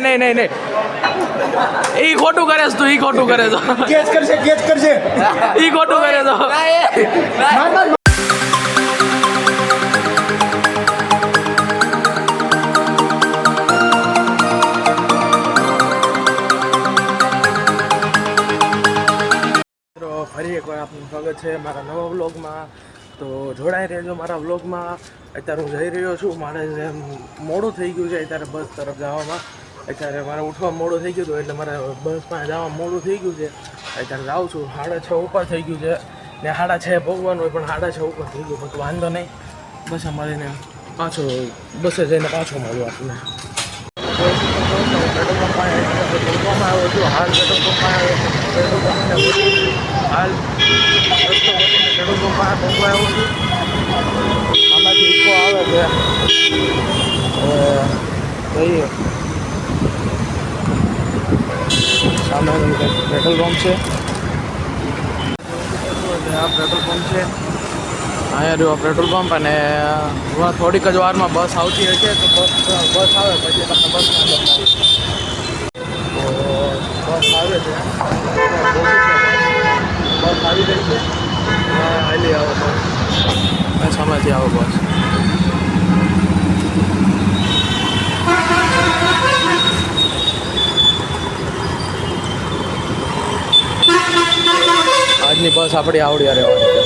નહીં ઈ ખોટું કરે છે તું ઈ ખોટું કરે છે કેચ કરશે ઈ ખોટું કરે છે ફરી એકવાર આપનું સ્વાગત છે મારા નવા વ્લોગમાં. તો જોડાઈ રહેજો મારા વ્લોગમાં. અત્યારે હું જઈ રહ્યો છું, મારે મોડું થઈ ગયું છે અત્યારે બસ તરફ જવામાં. અત્યારે મારે ઉઠવા મોડું થઈ ગયું હતું એટલે મારે બસમાં જવા મોડું થઈ ગયું છે. અત્યારે જાઉં છું, 6:30 ઉપર થઈ ગયું છે ને 6:30 ભોગવાનું હોય પણ 6:30 ઉપર થઈ ગયું પણ વાંધો નહીં. બસ અમારીને પાછો બસે જઈને પાછો મળ્યો આપણને. પેટ્રોલ પંપ આવ્યો છું હાલ. પેટ્રોલ પંપ હાલ રસ્તો પેટ્રોલ પંપ પહોંચવા આવ્યો છું. આમાંથી ઇકો આવે છે જોઈએ સામે પેટ્રોલ પંપ છે. આ પેટ્રોલ પંપ છે, અહીંયા જો પેટ્રોલ પંપ. અને થોડીક જ વારમાં બસ આવતી હશે તો બસ આવે પછી તમને બસ આવે છે. બસ આવી ગઈ છે, હાલી આવો બસ સામેથી આવો બસ. આજની બસ આપણી આવડી રહેવાની છે.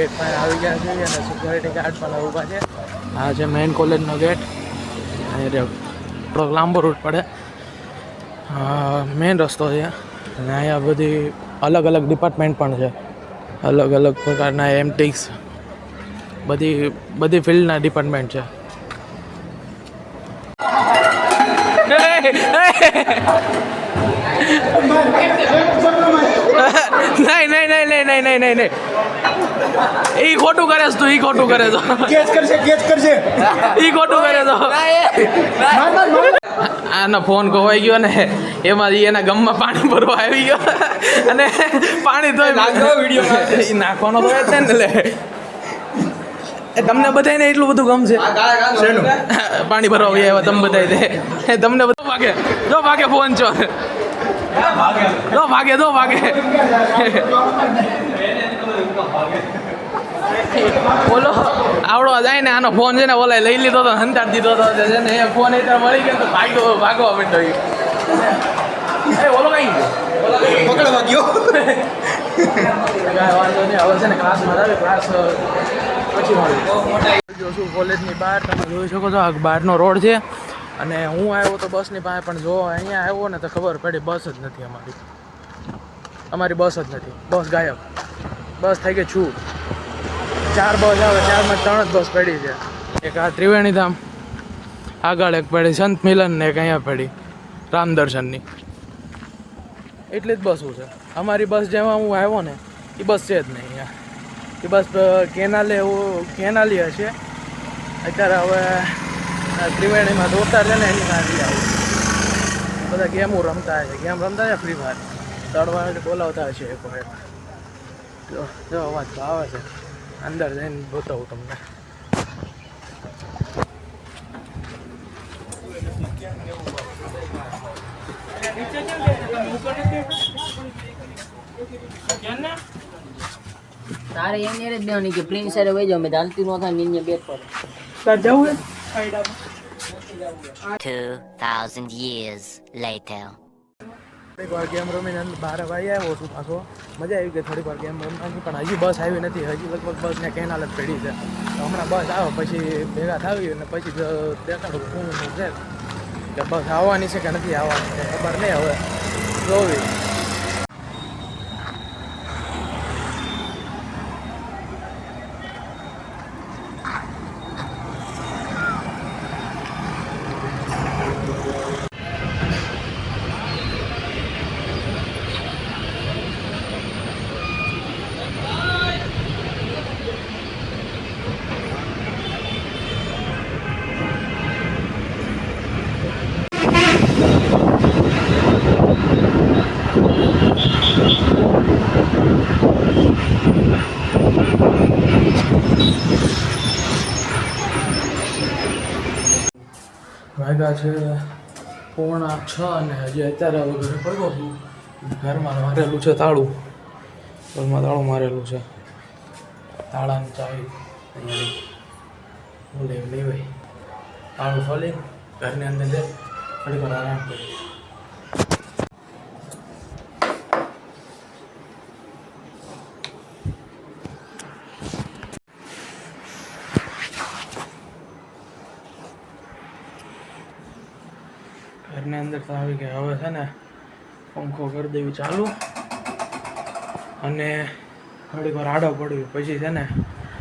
ગેટ પાસે આવી ગયા છે અને સિક્યોરિટી ગાર્ડ પણ ઊભા છે. આ છે મેઇન કોલેજનો ગેટ. અહીં થોડોક લાંબો રૂટ પડે, મેઇન રસ્તો છે. અને અહીંયા બધી અલગ અલગ ડિપાર્ટમેન્ટ પણ છે, અલગ અલગ પ્રકારના એમટેક્સ, બધી ફિલ્ડના ડિપાર્ટમેન્ટ છે. નહીં ઈ ખોટું કરે છે તું, ઈ ખોટું કરે છે, કેચ કરશે ઈ ખોટું કરે છે. આનો ફોન ખોવાઈ ગયો ને એમાં એના ગમમાં પાણી ભરવા આવી ગયો અને પાણી તો નાખવાનો તો છે ને. લે તમને બધાને એટલું બધું ગમશે પાણી ભરવા આવ્યા તમે બધા, તમને બધું ભાગે ફોન છો ભાગે બોલો આવડો જાય ને આનો ફોન છે ને ઓલા લઈ લીધો તો હંતાડ દીધો તો છે ને એ ફોન અત્યારે મળી ગયો તો ભાગવા માંડ્યો. બોલો કઈ પકડવા ગયો. વાંધો નહીં, હવે છે ને ક્લાસમાં આવે, ક્લાસ પછી મળે. જો શું કોલેજની બહાર તમે જોઈ શકો છો, આ બહારનો રોડ છે. અને હું આવ્યો તો બસની પાસે, પણ જો અહીંયા આવ્યો ને તો ખબર પડી બસ જ નથી અમારી બસ જ નથી. બસ ગાયબ, બસ થઈ ગઈ છું. 4 બસ આવે, 4માં 3 જ બસ પડી છે. એક આ ત્રિવેણીધામ આગળ એક પડી સંત મિલન ને એક અહીંયા પડી રામદર્શનની. એટલી જ બસો છે. અમારી બસ જેમાં હું આવ્યો ને એ બસ છે જ નહીં અહીંયા. એ બસ કેનાલી હશે. અત્યારે હવે ત્રિવેણીમાં દોસ્તાર છે ને એની પાસે આવું બધા ગેમો રમતા છે, ફ્રી ફાયર તળવા બોલાવતા હશે. એક વાર જો અવાજ તો આવે છે, અંદર જઈને બતાવું તમને. તારે એમ જ દેવાની કે પ્રિન્સ સરે વઈ જાવ, મેં ધાલતી નો થાય નીને બેટ પર તાર જવું હે. 2000 years later. થોડીક વાર ગેમ રમીને બહાર ભાઈ આવ્યો છું પાછો. મજા આવી ગઈ થોડીક વાર ગેમ રમવાની, પણ હજી બસ આવી નથી. હજી લગભગ બસને કેનાલ જ પડી છે. તો હમણાં બસ આવે પછી ભેગા થાવી અને પછી દેખાડું શું છે કે બસ આવવાની છે કે નથી આવવાની, ખબર નહીં. હવે જોવી. વાગ્યા છે 5:45 અને હજી અત્યારે હવે ઘરે પડ્યો છું. ઘરમાં મારેલું છે તાળું, ઘરમાં તાળું મારેલું છે. તાળાની ચાવી અહીંયા લેવાય. તાળું ખોલી ઘરની અંદર દે, થોડી વાર આરામ કરી. ઘરની અંદર તો આવી ગયા. હવે છે ને પંખો કરી દેવી ચાલુ અને થોડીક વાર આડો પડ્યું પછી છે ને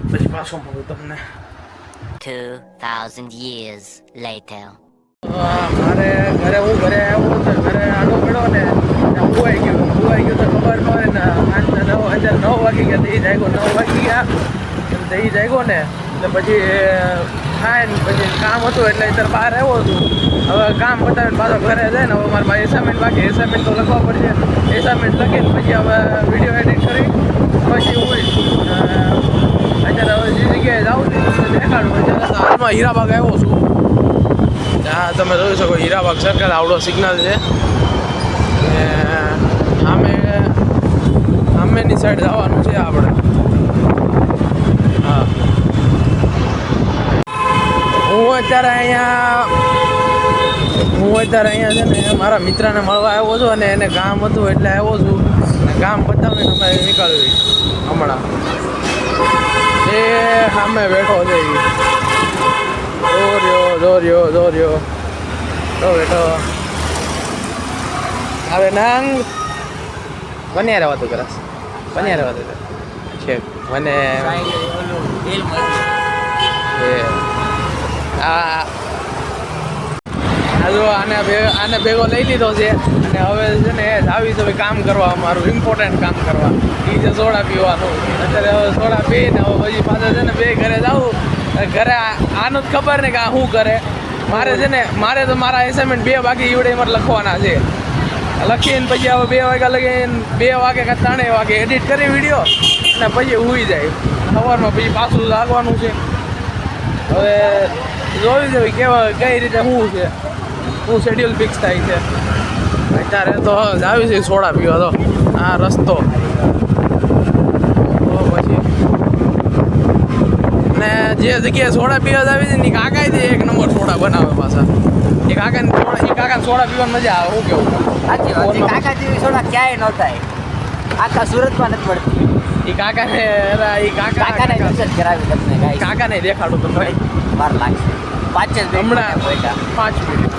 પછી પાછો મળું તમને. 2000 years later. મારે ઘરે આવ્યો તો ઘરે આડો પડ્યો ને ખોવાઈ ગયું તો ખબર ન હોય ને. 9 વાગી ગયા, દહીં જાગ્યો 9 વાગી ગયા. દહીં જાગ્યો ને તો પછી ખાય ને પછી કામ હતું એટલે અત્યારે બહાર આવ્યો છું. હવે કામ બતાવીને પાછો ઘરે જાય ને. હવે મારે એસાઇનમેન્ટ બાકી, એસાઇનમેન્ટ તો લખવા પડશે. એસાઇનમેન્ટ લખીને પછી હવે વિડીયો એડિટ કરી પછી હું અત્યારે હવે જે જગ્યાએ જાઉં છું દેખાડું. અત્યારે હાલમાં હીરાબાગ આવ્યો છું. હા તમે જોઈ શકો હીરાબાગ સર્કલ આવડો સિગ્નલ છે. સામેની સાઈડ જવાનું છે આપણે. હા હું અત્યારે અહીંયા છે ને મારા મિત્રને મળવા આવ્યો છું અને એને કામ હતું એટલે આવ્યો છું. કામ પતાવીને અમે નીકળવી હમણાં. એ સામે બેઠો છે ઈ. દોર્યો તો બેઠો હવે નાંગ બન્યા રહેવાતું કરસ બન્યા રહેવાતું છે મને એ આ જો આને ભેગો લઈ લીધો છે અને હવે છે ને આવી છે કામ કરવા અમારું ઇમ્પોર્ટન્ટ કામ કરવા એ છે સોડા પીવાનું અત્યારે હવે સોડા પીને હવે પછી પાછા છે ને બે ઘરે જાઉં ઘરે આનું જ ખબર ને કે આ શું કરે મારે તો મારા એસાઇનમેન્ટ 2 બાકી ઈવડે મારે લખવાના છે લખીને પછી હવે 2 વાગ્યા લગીને 2 વાગે કે 3 વાગે એડિટ કરી વિડીયો અને પછી હુઈ જાય સવારમાં પછી પાછું લાગવાનું છે હવે જોઈ જોઈએ કેવા કઈ રીતે શું છે શું શેડ્યુલ ફિક્સ થાય છે અત્યારે તો આવી છે સોડા પીવા તો આ રસ્તો તો પછી ને જે જગ્યાએ સોડા પીવા આવી છે ને કાકા દે 1 નંબર સોડા બનાવે પાછા એ કાકાને સોડા પીવાની મજા આવે શું કેવું સાચી વાત છે. કાકા જેવી સોડા ક્યાંય ન થાય આખા સુરતમાં નથી મળતી. એ કાકાને કાકાને દર્શન કરાવી તમને ગાઈસ. કાકાને દેખાડું તો ભાઈ વાર લાગશે 5 જ મિનિટ હમણાં બેઠા. 5 મિનિટ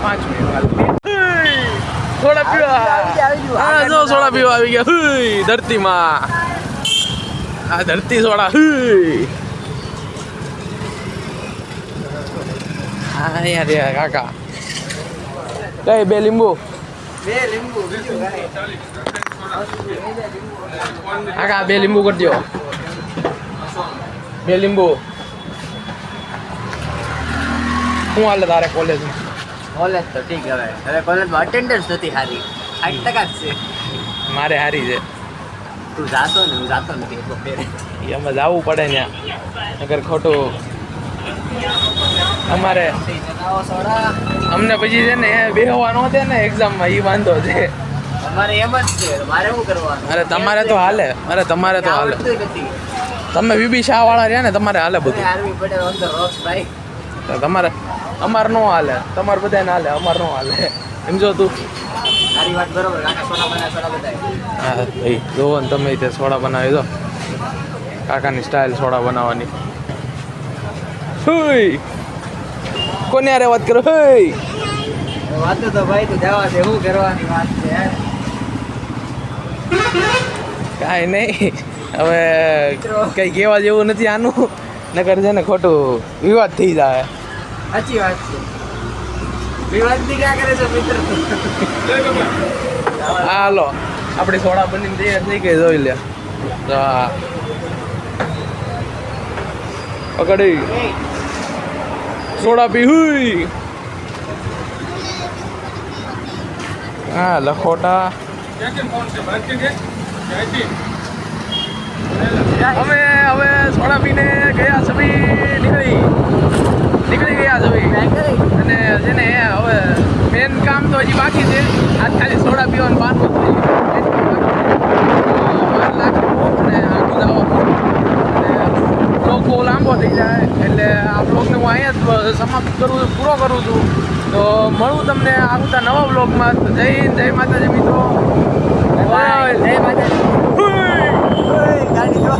સોડા પીવા આવી ગયું. હા જો સોડા પીવા આવી ગયા હુઈ ધરતીમાં આ ધરતી સોડા હુઈ હા યાર કાકા કઈ 2 લીંબુ કાકા 2 લીંબુ કરી દો 2 લીંબુ શું હાલે તારે કોલેજમાં કોલેજ તો ઠીક હવે કોલેજમાં અટેન્ડન્સ નથી સારી 60% જ છે. મારે હારી છે તું જાતો ને હું જાતો નથી એટલો ફેર. એ અમે જવું પડે ત્યાં નગર ખોટું અમારે અમને પછી છે ને બેહવા ન દે ને એક્ઝામમાં એ વાંધો છે અમારે એમ જ છે મારે શું કરવાનું. અરે તમારે તો હાલે આવડતું નથી. તમે વીબી શાહ વાળા રહ્યા ને તમારે હાલે બધું army Patel on the rocks ભાઈ. તો તમારે અમાર નો હાલે તમારે બધાને હાલે અમાર નો હાલે સમજો તું તારી વાત બરોબર. કાકા સોડા બતાય. હા ભાઈ જોવો ને તમે તે સોડા બનાવી દો કાકાની સ્ટાઇલ સોડા બનાવવાની હુઈ કોને યાર વાત કરો હુઈ વાતો તો ભાઈ તું જવા દે શું કરવાની વાત છે. કાંઈ નહીં હવે કંઈ કહેવા જેવું નથી આનું નકર છે ને ખોટું વિવાદ થઈ જાય સાચી વાત છે. વિવાદ ની ક્યાં કરે છે મિત્ર. હાલો આપણી સોડા બનીને તૈયાર થઈ ગઈ જોઈ લે તો આ પકડી સોડા પી હુઈ હા લખોટા અમે હવે સોડા પીને ગયા સભી નીકળી ગયા સભી અને છે ને હવે મેન કામ તો હજી બાકી છે આજ ખાલી સોડા પીવાનું બારનું જ અને આગળ જવાનું બ્લોગ બહુ લાંબો થઈ જાય એટલે આ બ્લોગને હું અહીંયા જ સમાપ્ત પૂરો કરું છું તો મળું તમને આવતા નવા બ્લોગમાં જય માતાજી મિત્રો જય માતાજી. ગાડી જો